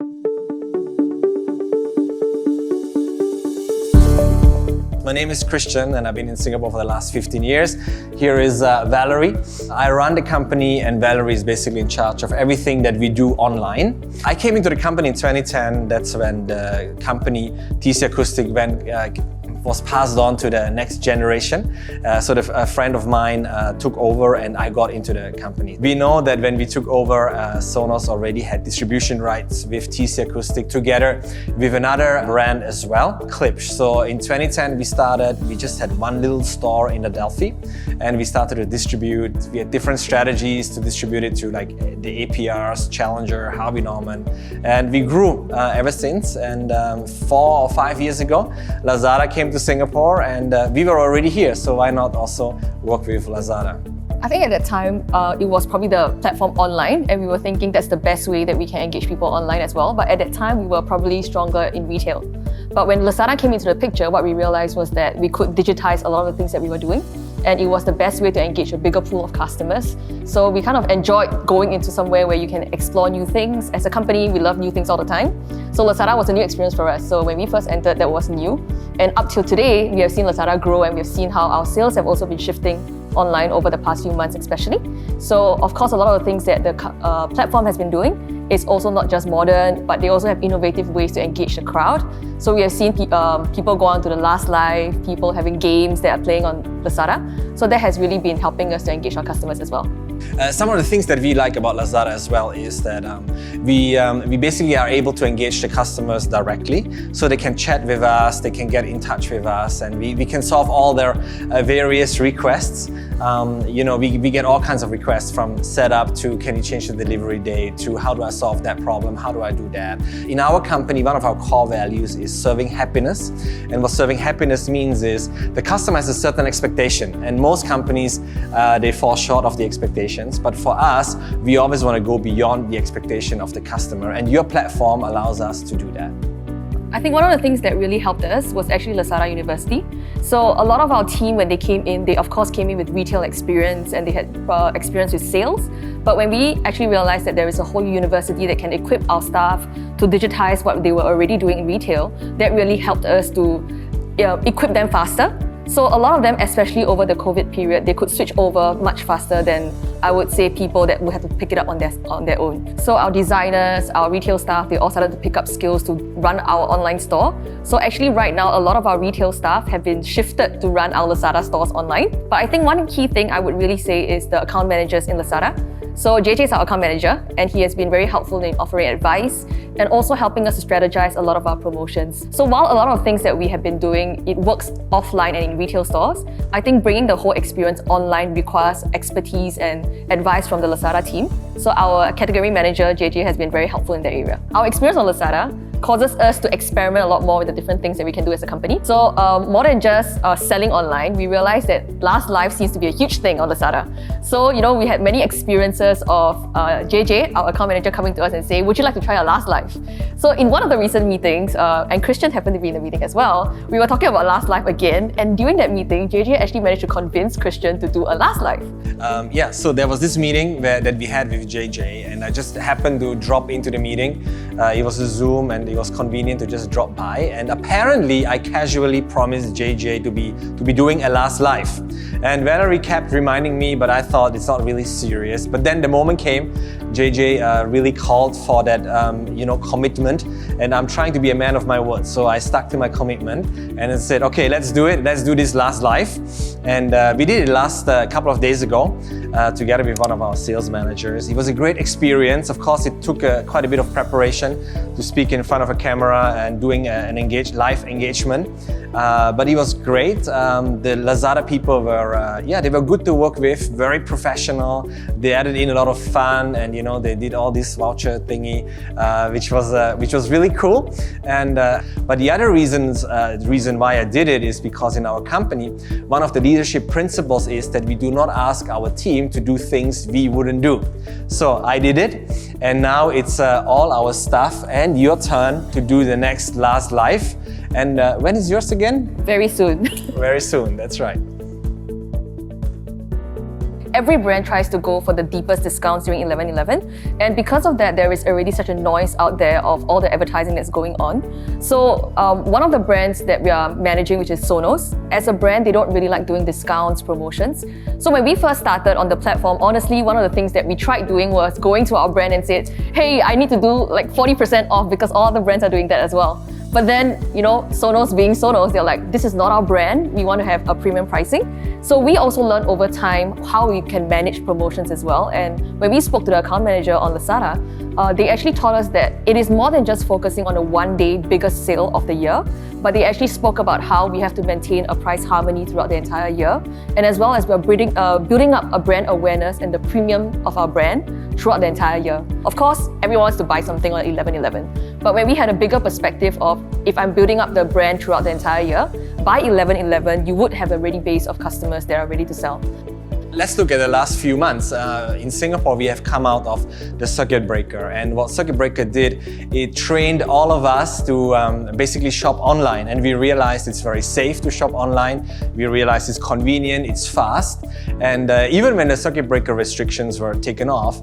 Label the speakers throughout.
Speaker 1: My name is Christian and I've been in Singapore for the last 15 years. Here is Valerie. I run the company and Valerie is basically in charge of everything that we do online. I came into the company in 2010. That's when the company TC Acoustic was passed on to the next generation. A friend of mine took over and I got into the company. We know that when we took over, Sonos already had distribution rights with TC Acoustic together with another brand as well, Klipsch. So in 2010 we just had one little store in Adelphi and we started to distribute. We had different strategies to distribute it to like the APRs, Challenger, Harvey Norman, and we grew ever since. And 4 or 5 years ago, Lazada came to Singapore and we were already here, so why not also work with Lazada?
Speaker 2: I think at that time, it was probably the platform online and we were thinking that's the best way that we can engage people online as well. But at that time, we were probably stronger in retail. But when Lazada came into the picture, what we realized was that we could digitize a lot of the things that we were doing. And it was the best way to engage a bigger pool of customers. So we kind of enjoyed going into somewhere where you can explore new things. As a company, we love new things all the time. So Lazada was a new experience for us. So when we first entered, that was new. And up till today, we have seen Lazada grow and we've seen how our sales have also been shifting online over the past few months especially. So of course, a lot of the things that the platform has been doing is also not just modern, but they also have innovative ways to engage the crowd. So we have seen people go on to the Last Live, people having games that are playing on Lazada. So that has really been helping us to engage our customers as well.
Speaker 1: Some of the things that we like about Lazada as well is that we basically are able to engage the customers directly. So they can chat with us, they can get in touch with us, and we can solve all their various requests. We get all kinds of requests from setup to can you change the delivery date to how do I solve that problem, how do I do that. In our company, one of our core values is serving happiness. And what serving happiness means is the customer has a certain expectation and most companies, they fall short of the expectations. But for us, we always want to go beyond the expectation of the customer and your platform allows us to do that.
Speaker 2: I think one of the things that really helped us was actually Lazada University. So a lot of our team, when they came in, they of course came in with retail experience and they had experience with sales. But when we actually realized that there is a whole university that can equip our staff to digitize what they were already doing in retail, that really helped us to equip them faster. So a lot of them, especially over the COVID period, they could switch over much faster than I would say people that would have to pick it up on their own. So our designers, our retail staff, they all started to pick up skills to run our online store. So actually right now, a lot of our retail staff have been shifted to run our Lazada stores online. But I think one key thing I would really say is the account managers in Lazada. So JJ is our account manager and he has been very helpful in offering advice and also helping us to strategize a lot of our promotions. So while a lot of things that we have been doing, it works offline and in retail stores, I think bringing the whole experience online requires expertise and advice from the Lazada team. So our category manager, JJ, has been very helpful in that area. Our experience on Lazada causes us to experiment a lot more with the different things that we can do as a company. So more than just selling online, we realized that Last Live seems to be a huge thing on Lazada. So, we had many experiences of JJ, our account manager, coming to us and say, would you like to try a Last Live? So in one of the recent meetings, and Christian happened to be in the meeting as well, we were talking about Last Live again, and during that meeting, JJ actually managed to convince Christian to do a Last Live.
Speaker 1: So there was this meeting that we had with JJ, and I just happened to drop into the meeting. It was a Zoom, and it was convenient to just drop by. And apparently, I casually promised JJ to be doing a Last Live. And Valerie kept reminding me, but I thought it's not really serious. But then the moment came, JJ really called for that, commitment. And I'm trying to be a man of my word. So I stuck to my commitment and I said, okay, let's do it. Let's do this Last Live. And we did it last couple of days ago together with one of our sales managers. It was a great experience. Of course, it took quite a bit of preparation to speak in front of a camera and doing an live engagement. But it was great. The Lazada people were, they were good to work with, very professional. They added in a lot of fun and, they did all this voucher thingy, which was really cool. And but the other reason why I did it is because in our company, one of the leadership principles is that we do not ask our team to do things we wouldn't do. So I did it, and now it's all our staff and your turn to do the next Last Live. And when is yours again?
Speaker 2: Very soon.
Speaker 1: Very soon, that's right.
Speaker 2: every brand tries to go for the deepest discounts during 11/11, and because of that, there is already such a noise out there of all the advertising that's going on. So one of the brands that we are managing, which is Sonos, as a brand, they don't really like doing discounts, promotions. So when we first started on the platform, honestly, one of the things that we tried doing was going to our brand and said, hey, I need to do like 40% off because all other brands are doing that as well. But then, Sonos being Sonos, they're like, this is not our brand. We want to have a premium pricing. So we also learned over time how we can manage promotions as well. And when we spoke to the account manager on Lazada, they actually taught us that it is more than just focusing on a one-day biggest sale of the year, but they actually spoke about how we have to maintain a price harmony throughout the entire year, and as well as we're building up a brand awareness and the premium of our brand throughout the entire year. Of course, everyone wants to buy something on 11/11, but when we had a bigger perspective of if I'm building up the brand throughout the entire year, by 11/11, you would have a ready base of customers that are ready to sell.
Speaker 1: Let's look at the last few months. In Singapore, we have come out of the circuit breaker, and what circuit breaker did, it trained all of us to basically shop online, and we realized it's very safe to shop online. We realized it's convenient, it's fast, and even when the circuit breaker restrictions were taken off,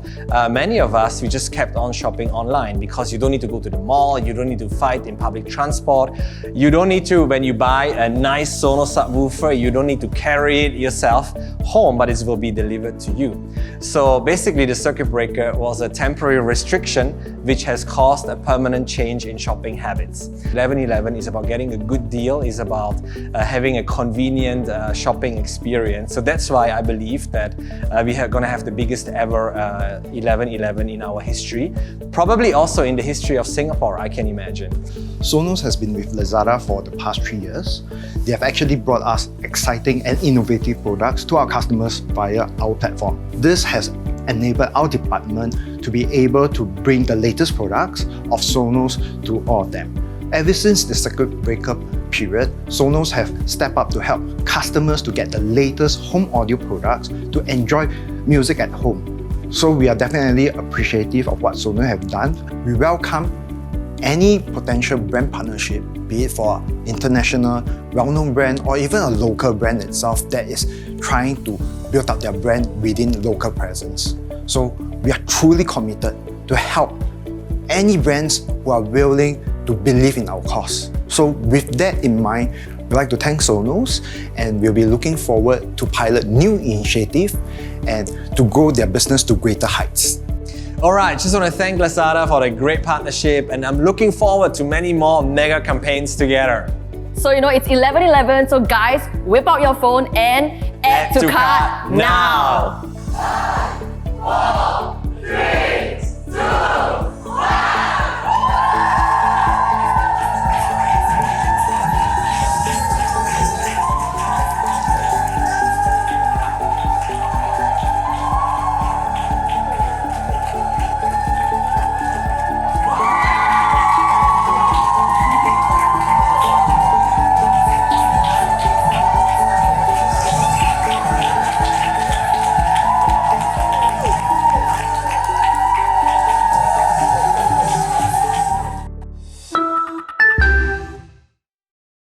Speaker 1: many of us, we just kept on shopping online because you don't need to go to the mall, you don't need to fight in public transport, you don't need to, when you buy a nice Sonos subwoofer, you don't need to carry it yourself home, but it will be delivered to you. So basically, the circuit breaker was a temporary restriction which has caused a permanent change in shopping habits. 11/11 is about getting a good deal, is about having a convenient shopping experience. So that's why I believe that we are going to have the biggest ever 11/11 in our history, probably also in the history of Singapore, I can imagine.
Speaker 3: Sonos has been with Lazada for the past 3 years. They have actually brought us exciting and innovative products to our customers via our platform. This has enabled our department to be able to bring the latest products of Sonos to all of them. Ever since the circuit breaker period, Sonos have stepped up to help customers to get the latest home audio products to enjoy music at home. So we are definitely appreciative of what Sonos have done. We welcome any potential brand partnership, be it for international, well-known brand or even a local brand itself that is trying to build up their brand within local presence. So we are truly committed to help any brands who are willing to believe in our cause. So with that in mind, we'd like to thank Sonos, and we'll be looking forward to pilot new initiative and to grow their business to greater heights.
Speaker 1: Alright, just want to thank Lazada for the great partnership, and I'm looking forward to many more mega campaigns together.
Speaker 2: So it's 11/11, so guys, whip out your phone and add to cart now!
Speaker 4: 5, 4, 3, 2,